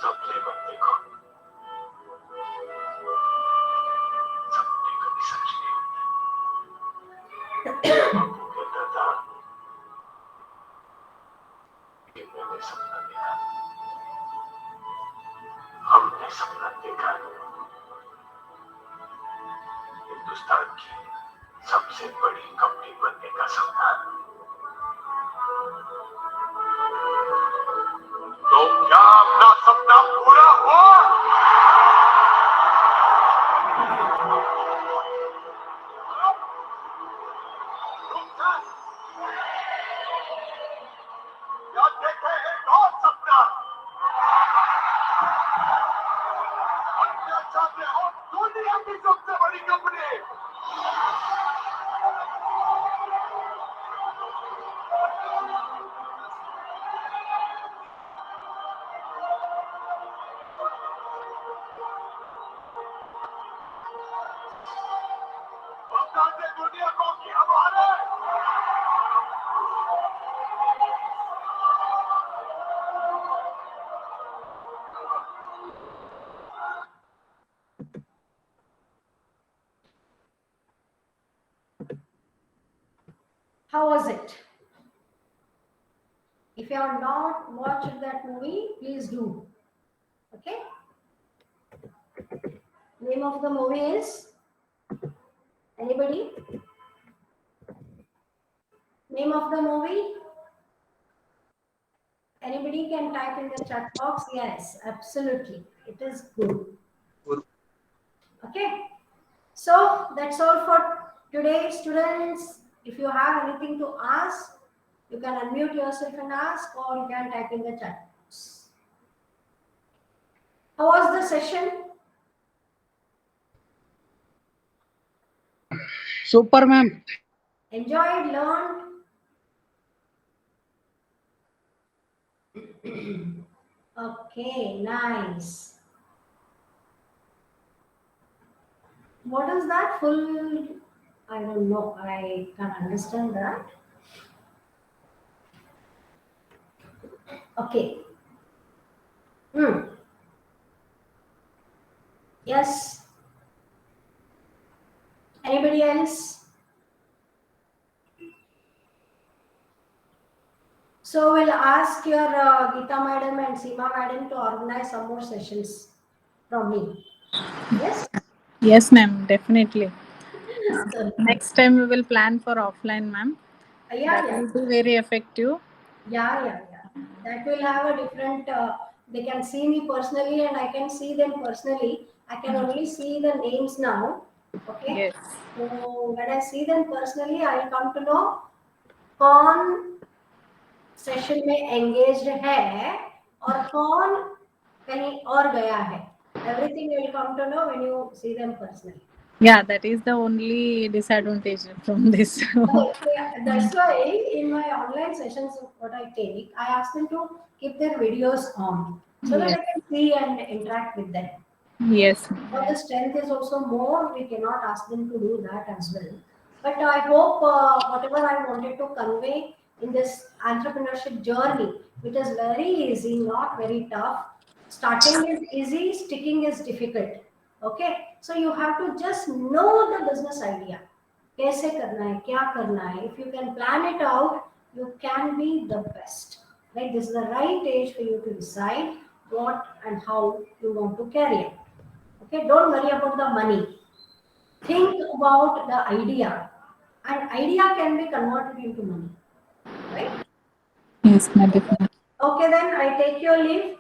सबसे मत देखो, सबने कभी सच नहीं कहता था कि मैंने सपना देखा, हमने सपना देखा हिंदुस्तान की सबसे बड़ी कंपनी बनने का सपना। तो क्या अपना सपना पूरा हुआ? क्या देखे एक और सपना? अन्य चाहते हो दुनिया की सबसे बड़ी कंपनी। बताते दुनिया को कि हमारे How was it? If you have not watched that movie, please do. Okay? Name of the movie is? Anybody? Name of the movie? Anybody can type in the chat box. Yes, absolutely. It is good. Okay. So that's all for today, students. If you have anything to ask, you can unmute yourself and ask, or you can type in the chat box. How was the session? Super, ma'am. Enjoyed, learned. Okay, nice. What is that full? I don't know. I can't understand that. Okay. Hmm. Yes. Anybody else? So we'll ask your Geeta madam and Seema madam to organize some more sessions from me. Yes. Yes, ma'am. Definitely. So, Next time we will plan for offline, ma'am. yeah, That yeah. will be very effective. Yeah. That will have a different. They can see me personally, and I can see them personally. I can only see the names now. Okay. Yes. So when I see them personally, I will come to know कौन session में engaged है और कौन कहीं और गया है. Everything you will come to know when you see them personally. Yeah, that is the only disadvantage from this. That's why in my online sessions, what I take, I ask them to keep their videos on so that Yes. I can see and interact with them. Yes. For the strength is also more, we cannot ask them to do that as well. But I hope whatever I wanted to convey in this entrepreneurship journey, it is very easy, not very tough. Starting is easy, sticking is difficult. Okay, so you have to just know the business idea. कैसे करना है, क्या करना है. If you can plan it out, you can be the best. Right, this is the right age for you to decide what and how you want to carry it. Okay, don't worry about the money. Think about the idea, and idea can be converted into money. Right? Yes, ma'am. Definitely. Okay, then I take your leave.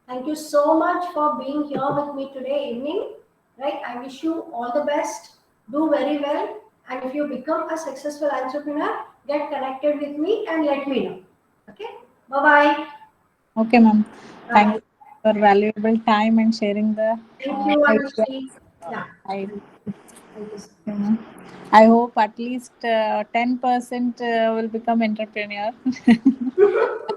Thank you so much for being here with me today evening. Right? I wish you all the best. Do very well. And if you become a successful entrepreneur, get connected with me and let me know. Okay? Bye-bye. Okay, ma'am. Thank Bye. you for valuable time and sharing the Thank you, ideas. Anushri. Yeah. I, Thank you so much. I hope at least 10% will become entrepreneur.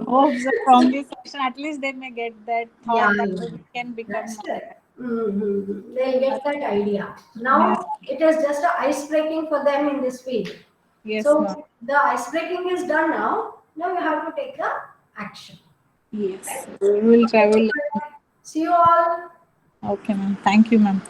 Hope so from this session, at least they may get that Yeah, thought that yeah. we can become. That's correct. Mm-hmm. They'll get that idea. Yeah. Now it is just a ice breaking for them in this field. Yes, ma'am. So the ice breaking is done now. Now you have to take the action. Yes. We will Okay, travel. see you all. Okay, ma'am. Thank you, ma'am.